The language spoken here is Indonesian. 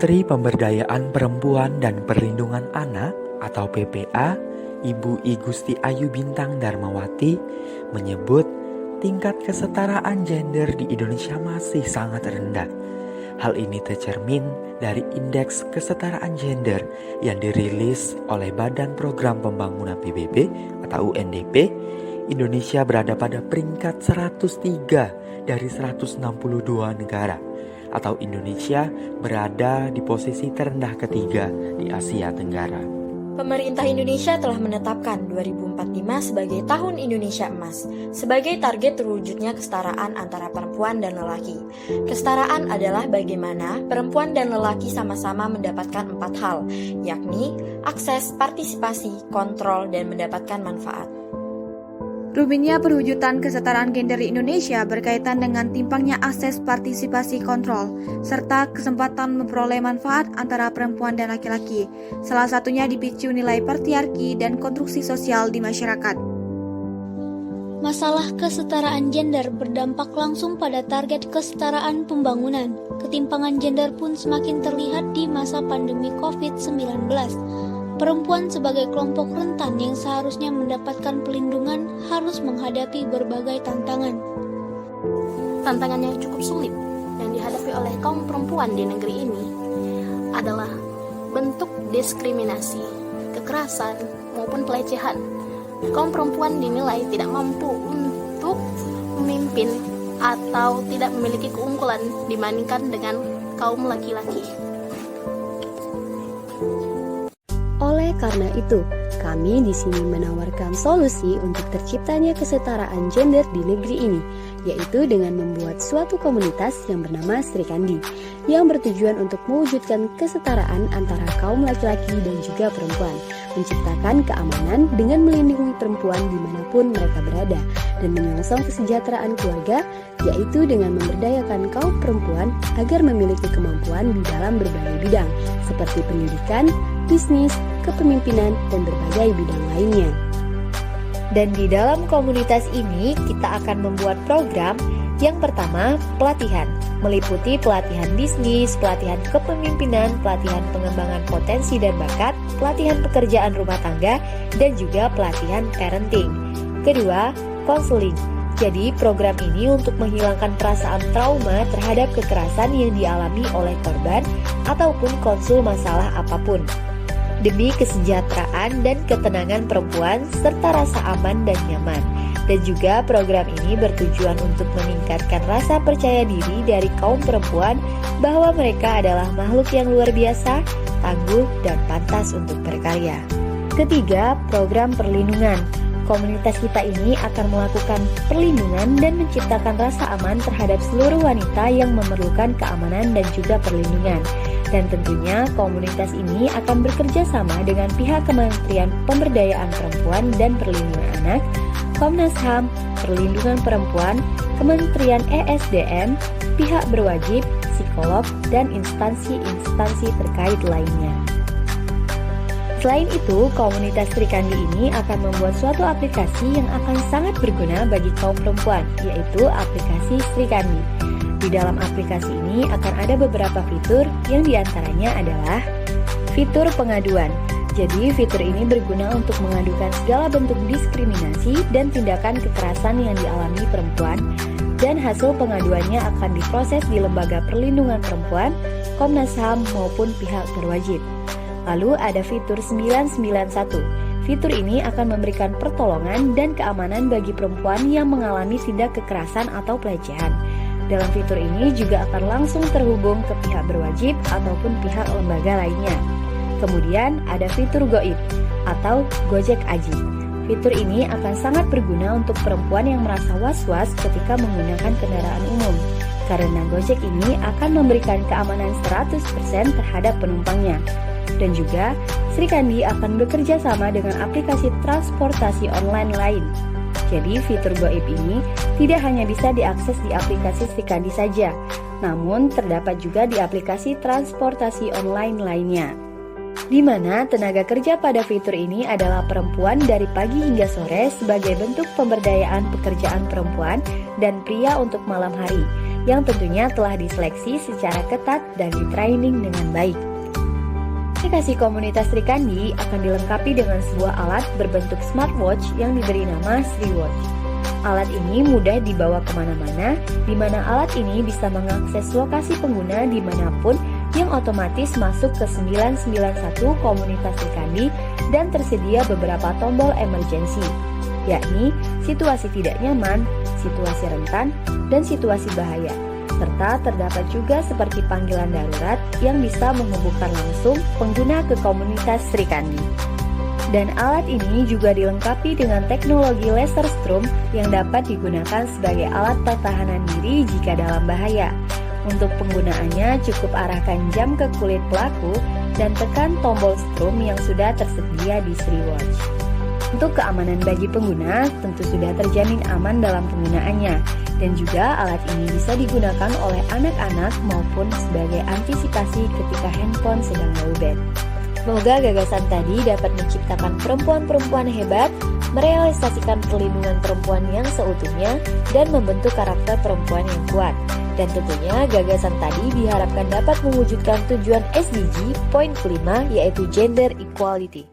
Menteri Pemberdayaan Perempuan dan Perlindungan Anak atau PPA, Ibu I Gusti Ayu Bintang Darmawati menyebut tingkat kesetaraan gender di Indonesia masih sangat rendah. Hal ini tercermin dari Indeks Kesetaraan Gender yang dirilis oleh Badan Program Pembangunan PBB atau UNDP. Indonesia berada pada peringkat 103 dari 162 negara, atau Indonesia berada di posisi terendah ketiga di Asia Tenggara. Pemerintah Indonesia telah menetapkan 2045 sebagai Tahun Indonesia Emas, sebagai target terwujudnya kesetaraan antara perempuan dan lelaki. Kesetaraan adalah bagaimana perempuan dan lelaki sama-sama mendapatkan 4 hal, yakni akses, partisipasi, kontrol, dan mendapatkan manfaat. Rumitnya perwujudan kesetaraan gender di Indonesia berkaitan dengan timpangnya akses, partisipasi, kontrol, serta kesempatan memperoleh manfaat antara perempuan dan laki-laki. Salah satunya dipicu nilai patriarki dan konstruksi sosial di masyarakat. Masalah kesetaraan gender berdampak langsung pada target kesetaraan pembangunan. Ketimpangan gender pun semakin terlihat di masa pandemi COVID-19. Perempuan sebagai kelompok rentan yang seharusnya mendapatkan perlindungan harus menghadapi berbagai tantangan. Tantangan yang cukup sulit yang dihadapi oleh kaum perempuan di negeri ini adalah bentuk diskriminasi, kekerasan, maupun pelecehan. Kaum perempuan dinilai tidak mampu untuk memimpin atau tidak memiliki keunggulan dibandingkan dengan kaum laki-laki. Oleh karena itu, kami di sini menawarkan solusi untuk terciptanya kesetaraan gender di negeri ini, yaitu dengan membuat suatu komunitas yang bernama Sri Kandi, yang bertujuan untuk mewujudkan kesetaraan antara kaum laki-laki dan juga perempuan, menciptakan keamanan dengan melindungi perempuan dimanapun mereka berada, dan menyongsong kesejahteraan keluarga, yaitu dengan memberdayakan kaum perempuan agar memiliki kemampuan di dalam berbagai bidang, seperti pendidikan, bisnis, kepemimpinan, dan berbagai bidang lainnya. Dan di dalam komunitas ini kita akan membuat program yang pertama, pelatihan, meliputi pelatihan bisnis, pelatihan kepemimpinan, pelatihan pengembangan potensi dan bakat, pelatihan pekerjaan rumah tangga, dan juga pelatihan parenting. Kedua, konseling. Jadi program ini untuk menghilangkan perasaan trauma terhadap kekerasan yang dialami oleh korban ataupun konsul masalah apapun, demi kesejahteraan dan ketenangan perempuan serta rasa aman dan nyaman. Dan juga program ini bertujuan untuk meningkatkan rasa percaya diri dari kaum perempuan bahwa mereka adalah makhluk yang luar biasa, tangguh, dan pantas untuk berkarya. Ketiga, program perlindungan. Komunitas kita ini akan melakukan perlindungan dan menciptakan rasa aman terhadap seluruh wanita yang memerlukan keamanan dan juga perlindungan. Dan tentunya komunitas ini akan bekerja sama dengan pihak Kementerian Pemberdayaan Perempuan dan Perlindungan Anak, Komnas HAM, Perlindungan Perempuan, Kementerian ESDM, pihak berwajib, psikolog, dan instansi-instansi terkait lainnya. Selain itu, komunitas Sri Kandi ini akan membuat suatu aplikasi yang akan sangat berguna bagi kaum perempuan, yaitu aplikasi Sri Kandi. Di dalam aplikasi ini akan ada beberapa fitur yang diantaranya adalah fitur pengaduan. Jadi fitur ini berguna untuk mengadukan segala bentuk diskriminasi dan tindakan kekerasan yang dialami perempuan, dan hasil pengaduannya akan diproses di Lembaga Perlindungan Perempuan, Komnas HAM maupun pihak berwajib. Lalu ada fitur 991. Fitur ini akan memberikan pertolongan dan keamanan bagi perempuan yang mengalami tindak kekerasan atau pelecehan. Dalam fitur ini juga akan langsung terhubung ke pihak berwajib ataupun pihak lembaga lainnya. Kemudian ada fitur Goib atau Gojek Aji. Fitur ini akan sangat berguna untuk perempuan yang merasa was-was ketika menggunakan kendaraan umum, karena Gojek ini akan memberikan keamanan 100% terhadap penumpangnya. Dan juga, Sri Kandi akan bekerja sama dengan aplikasi transportasi online lain. Jadi fitur Goib ini tidak hanya bisa diakses di aplikasi Sri Kandi saja, namun terdapat juga di aplikasi transportasi online lainnya, di mana tenaga kerja pada fitur ini adalah perempuan dari pagi hingga sore sebagai bentuk pemberdayaan pekerjaan perempuan dan pria untuk malam hari. yang tentunya telah diseleksi secara ketat dan di-training dengan baik. Aplikasi komunitas Sri Kandi akan dilengkapi dengan sebuah alat berbentuk smartwatch yang diberi nama Sri Watch. Alat ini mudah dibawa kemana-mana, di mana alat ini bisa mengakses lokasi pengguna dimanapun yang otomatis masuk ke 991 komunitas Sri Kandi dan tersedia beberapa tombol emergency, yakni situasi tidak nyaman, situasi rentan, dan situasi bahaya. Serta terdapat juga seperti panggilan darurat yang bisa menghubungkan langsung pengguna ke komunitas Sri Kandi. Dan alat ini juga dilengkapi dengan teknologi laser strom yang dapat digunakan sebagai alat pertahanan diri jika dalam bahaya. Untuk penggunaannya cukup arahkan jam ke kulit pelaku dan tekan tombol strom yang sudah tersedia di Sri Watch. Untuk keamanan bagi pengguna, tentu sudah terjamin aman dalam penggunaannya, dan juga alat ini bisa digunakan oleh anak-anak maupun sebagai antisipasi ketika handphone sedang lowbat. Semoga gagasan tadi dapat menciptakan perempuan-perempuan hebat, merealisasikan perlindungan perempuan yang seutuhnya, dan membentuk karakter perempuan yang kuat. Dan tentunya gagasan tadi diharapkan dapat mewujudkan tujuan SDG poin kelima, yaitu gender equality.